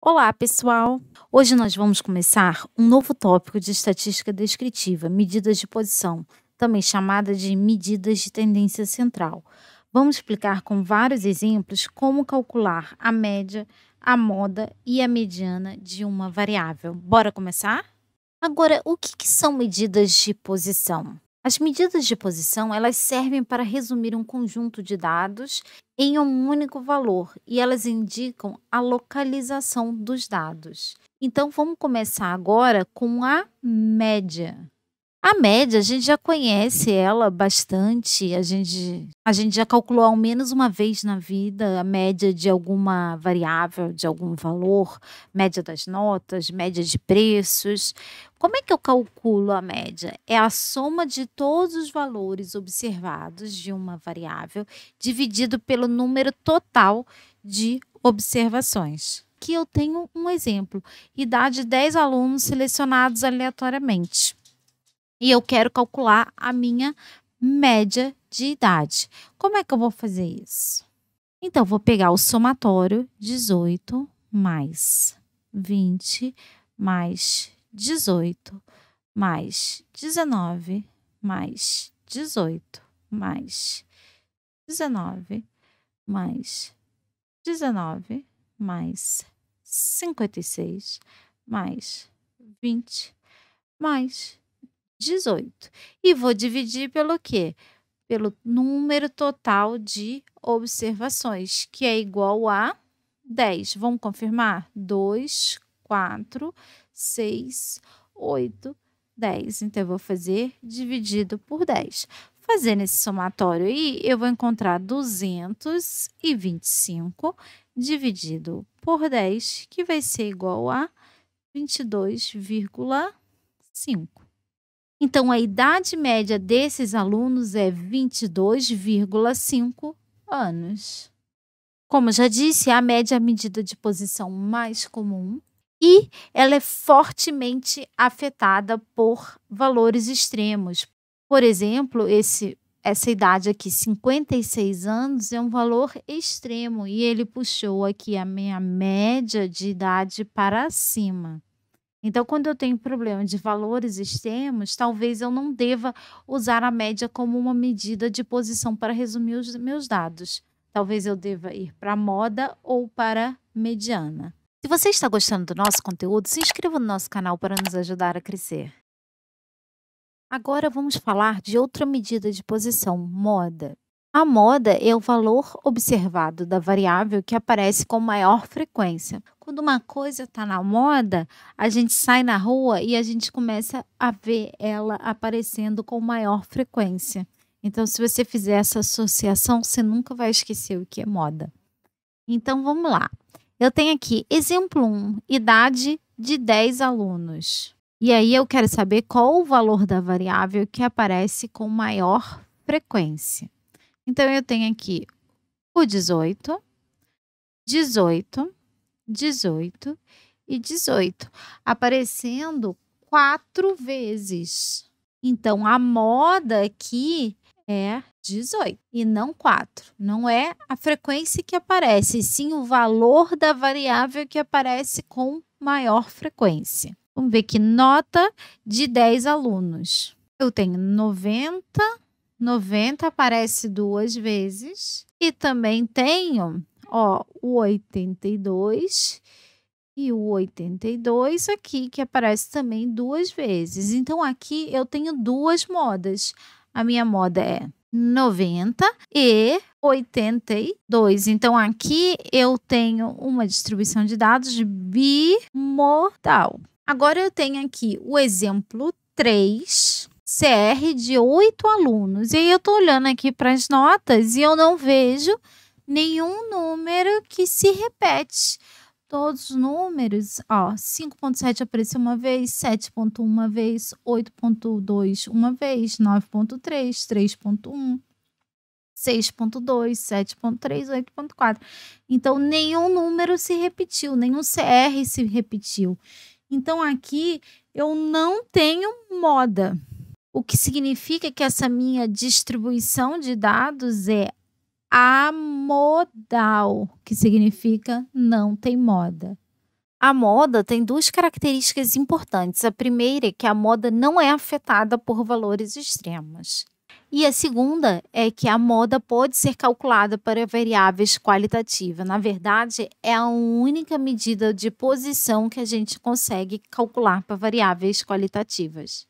Olá, pessoal! Hoje nós vamos começar um novo tópico de estatística descritiva, medidas de posição, também chamada de medidas de tendência central. Vamos explicar com vários exemplos como calcular a média, a moda e a mediana de uma variável. Bora começar? Agora, o que são medidas de posição? As medidas de posição, elas servem para resumir um conjunto de dados em um único valor e elas indicam a localização dos dados. Então, vamos começar agora com a média. A média, a gente já conhece ela bastante, a gente já calculou ao menos uma vez na vida a média de alguma variável, de algum valor, média das notas, média de preços. Como é que eu calculo a média? É a soma de todos os valores observados de uma variável dividido pelo número total de observações. Aqui eu tenho um exemplo, idade de 10 alunos selecionados aleatoriamente. E eu quero calcular a minha média de idade. Como é que eu vou fazer isso? Então, vou pegar o somatório 18 mais 20 mais 18 mais 19 mais 18 mais 19 mais 19 mais 56 mais 20 mais 18. E vou dividir pelo quê? Pelo número total de observações, que é igual a 10. Vamos confirmar? 2, 4, 6, 8, 10. Então, eu vou fazer dividido por 10. Fazendo esse somatório aí, eu vou encontrar 225 dividido por 10, que vai ser igual a 22,5. Então, a idade média desses alunos é 22,5 anos. Como já disse, a média é a medida de posição mais comum e ela é fortemente afetada por valores extremos. Por exemplo, essa idade aqui, 56 anos, é um valor extremo e ele puxou aqui a minha média de idade para cima. Então, quando eu tenho problema de valores extremos, talvez eu não deva usar a média como uma medida de posição para resumir os meus dados. Talvez eu deva ir para a moda ou para a mediana. Se você está gostando do nosso conteúdo, se inscreva no nosso canal para nos ajudar a crescer. Agora vamos falar de outra medida de posição, moda. A moda é o valor observado da variável que aparece com maior frequência. Quando uma coisa está na moda, a gente sai na rua e a gente começa a ver ela aparecendo com maior frequência. Então, se você fizer essa associação, você nunca vai esquecer o que é moda. Então, vamos lá. Eu tenho aqui, exemplo 1, idade de 10 alunos. E aí, eu quero saber qual o valor da variável que aparece com maior frequência. Então, eu tenho aqui o 18, 18, 18 e 18, aparecendo 4 vezes. Então, a moda aqui é 18 e não 4. Não é a frequência que aparece, sim o valor da variável que aparece com maior frequência. Vamos ver aqui, nota de 10 alunos. Eu tenho 90 aparece 2 vezes. E também tenho, o 82 e o 82 aqui, que aparece também 2 vezes. Então, aqui eu tenho 2 modas. A minha moda é 90 e 82. Então, aqui eu tenho uma distribuição de dados bimodal. Agora, eu tenho aqui o exemplo 3, CR de 8 alunos. E aí eu estou olhando aqui para as notas e eu não vejo nenhum número que se repete. Todos os números, 5.7 apareceu uma vez, 7.1 uma vez, 8.2 uma vez, 9.3, 3.1, 6.2, 7.3, 8.4. Então, nenhum número se repetiu, nenhum CR se repetiu. Então, aqui eu não tenho moda. O que significa que essa minha distribuição de dados é amodal, que significa não tem moda. A moda tem duas características importantes. A primeira é que a moda não é afetada por valores extremos. E a segunda é que a moda pode ser calculada para variáveis qualitativas. Na verdade, é a única medida de posição que a gente consegue calcular para variáveis qualitativas.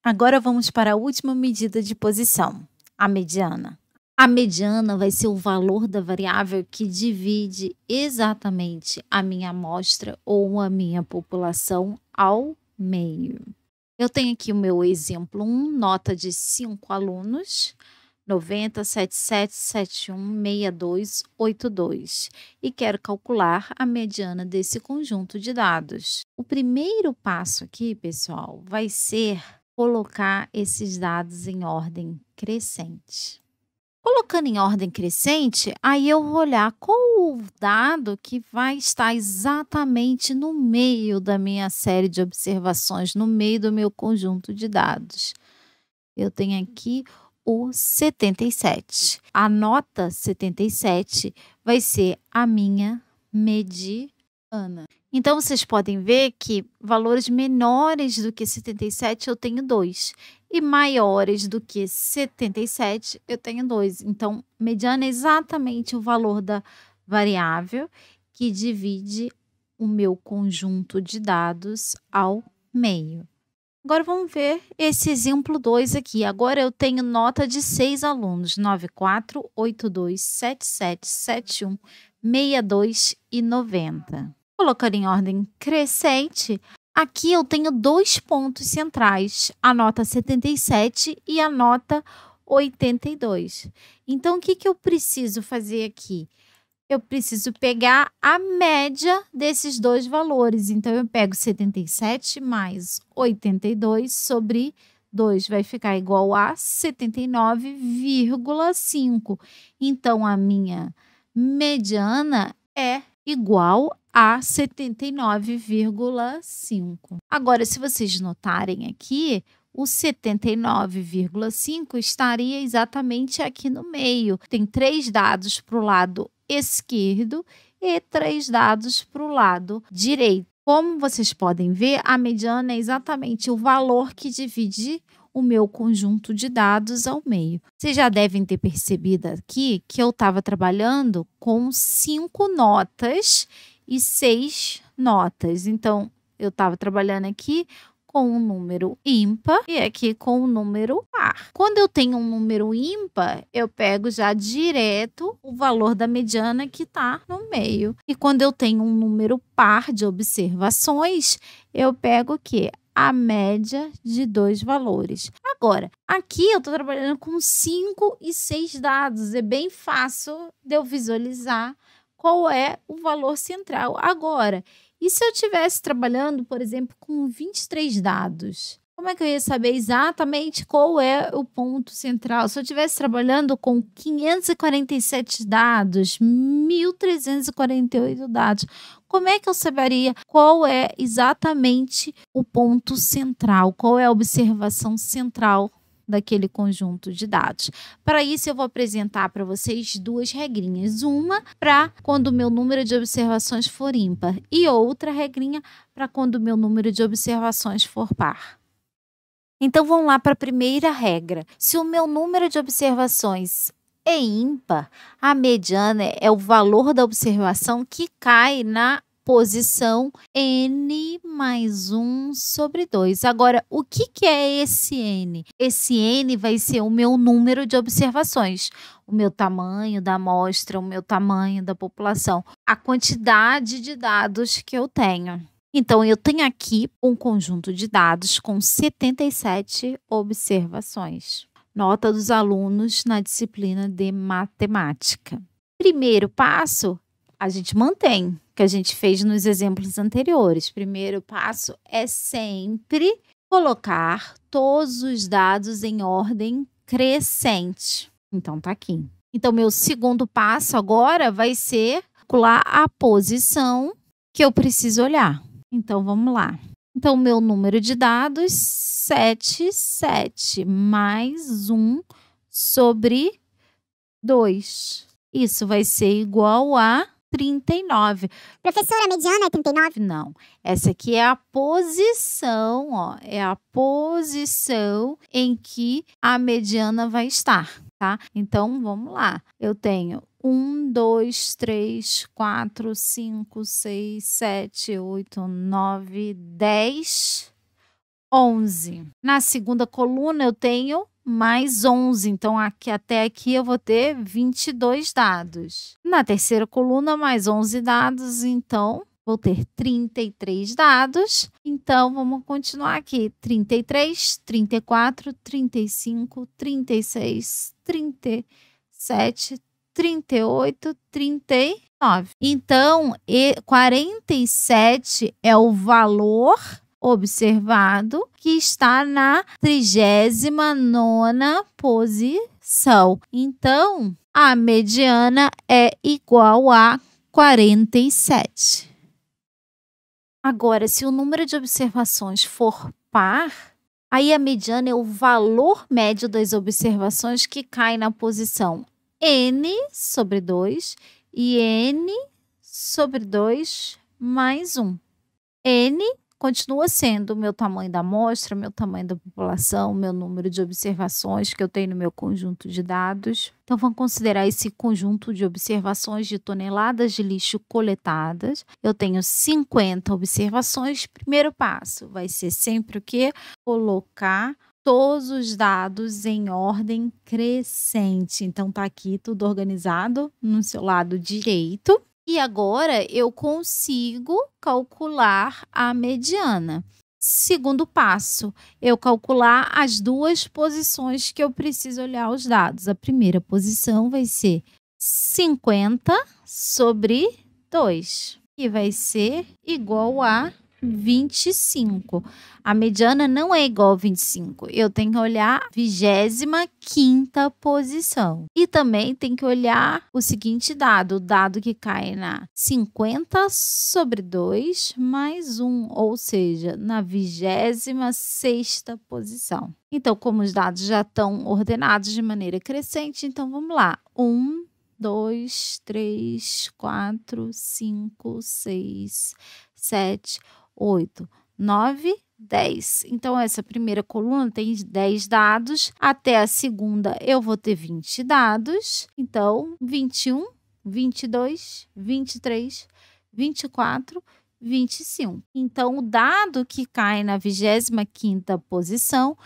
Agora vamos para a última medida de posição, a mediana. A mediana vai ser o valor da variável que divide exatamente a minha amostra ou a minha população ao meio. Eu tenho aqui o meu exemplo 1, nota de 5 alunos, 90, 77, 71, 62, 82, e quero calcular a mediana desse conjunto de dados. O primeiro passo aqui, pessoal, vai ser colocar esses dados em ordem crescente. Colocando em ordem crescente, aí eu vou olhar qual o dado que vai estar exatamente no meio da minha série de observações, no meio do meu conjunto de dados. Eu tenho aqui o 77. A nota 77 vai ser a minha mediana. Então, vocês podem ver que valores menores do que 77 eu tenho 2 e maiores do que 77 eu tenho 2. Então, mediana é exatamente o valor da variável que divide o meu conjunto de dados ao meio. Agora, vamos ver esse exemplo 2 aqui. Agora, eu tenho nota de 6 alunos, 94, 82, 77, 71, 62 e 90. Colocando em ordem crescente, aqui eu tenho 2 pontos centrais, a nota 77 e a nota 82. Então, o que eu preciso fazer aqui? Eu preciso pegar a média desses dois valores. Então, eu pego 77 mais 82 sobre 2, vai ficar igual a 79,5. Então, a minha mediana é igual a 79,5. Agora, se vocês notarem aqui, o 79,5 estaria exatamente aqui no meio. Tem 3 dados para o lado esquerdo e 3 dados para o lado direito. Como vocês podem ver, a mediana é exatamente o valor que divide o meu conjunto de dados ao meio. Vocês já devem ter percebido aqui que eu estava trabalhando com 5 notas e 6 notas. Então, eu estava trabalhando aqui com um número ímpar e aqui com um número par. Quando eu tenho um número ímpar, eu pego já direto o valor da mediana que está no meio. E quando eu tenho um número par de observações, eu pego o quê? A média de 2 valores. Agora, aqui eu estou trabalhando com 5 e 6 dados. É bem fácil de eu visualizar qual é o valor central. Agora, e se eu estivesse trabalhando, por exemplo, com 23 dados? Como é que eu ia saber exatamente qual é o ponto central? Se eu estivesse trabalhando com 547 dados, 1.348 dados, como é que eu saberia qual é exatamente o ponto central? Qual é a observação central daquele conjunto de dados? Para isso, eu vou apresentar para vocês 2 regrinhas. Uma para quando o meu número de observações for ímpar e outra regrinha para quando o meu número de observações for par. Então, vamos lá para a primeira regra. Se o meu número de observações é ímpar, a mediana é o valor da observação que cai na posição n mais 1 sobre 2. Agora, o que é esse n? Esse n vai ser o meu número de observações, o meu tamanho da amostra, o meu tamanho da população, a quantidade de dados que eu tenho. Então, eu tenho aqui um conjunto de dados com 77 observações. Nota dos alunos na disciplina de matemática. Primeiro passo, a gente mantém, que a gente fez nos exemplos anteriores. Primeiro passo é sempre colocar todos os dados em ordem crescente. Então, tá aqui. Então, meu segundo passo agora vai ser calcular a posição que eu preciso olhar. Então, vamos lá. Então, meu número de dados, 77 mais 1 sobre 2. Isso vai ser igual a 39. Professora, a mediana é 39? Não, essa aqui é a posição, ó, é a posição em que a mediana vai estar, tá? Então, vamos lá. Eu tenho 1, 2, 3, 4, 5, 6, 7, 8, 9, 10, 11. Na segunda coluna, eu tenho mais 11. Então, até aqui eu vou ter 22 dados. Na terceira coluna, mais 11 dados. Então, vou ter 33 dados. Então, vamos continuar aqui. 33, 34, 35, 36, 37, 38, 39. Então, 47 é o valor observado que está na 39ª posição. Então, a mediana é igual a 47. Agora, se o número de observações for par, aí a mediana é o valor médio das observações que cai na posição n sobre 2 e n sobre 2 mais 1. N continua sendo o meu tamanho da amostra, meu tamanho da população, meu número de observações que eu tenho no meu conjunto de dados. Então, vamos considerar esse conjunto de observações de toneladas de lixo coletadas. Eu tenho 50 observações. Primeiro passo vai ser sempre o quê? Colocar todos os dados em ordem crescente. Então, tá aqui tudo organizado no seu lado direito. E agora eu consigo calcular a mediana. Segundo passo, eu calcular as duas posições que eu preciso olhar os dados. A primeira posição vai ser 50 sobre 2, que vai ser igual a 25. A mediana não é igual a 25. Eu tenho que olhar a 25ª posição. E também tem que olhar o seguinte dado, o dado que cai na 50 sobre 2 mais 1, ou seja, na 26ª posição. Então, como os dados já estão ordenados de maneira crescente, então vamos lá. 1, 2, 3, 4, 5, 6, 7, 8, 9, 10. Então, essa primeira coluna tem 10 dados. Até a segunda, eu vou ter 20 dados. Então, 21, 22, 23, 24, 25. Então, o dado que cai na 25ª posição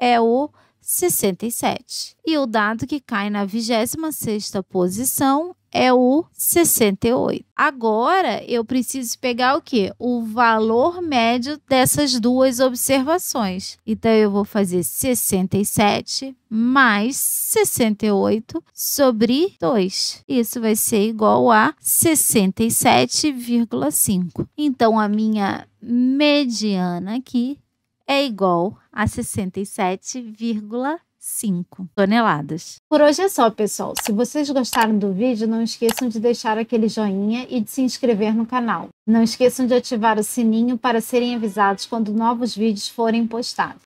é o 67. E o dado que cai na 26ª posição é o 68. Agora, eu preciso pegar o quê? O valor médio dessas duas observações. Então, eu vou fazer 67 mais 68 sobre 2. Isso vai ser igual a 67,5. Então, a minha mediana aqui é igual a 67,5 toneladas. Por hoje é só, pessoal. Se vocês gostaram do vídeo, não esqueçam de deixar aquele joinha e de se inscrever no canal. Não esqueçam de ativar o sininho para serem avisados quando novos vídeos forem postados.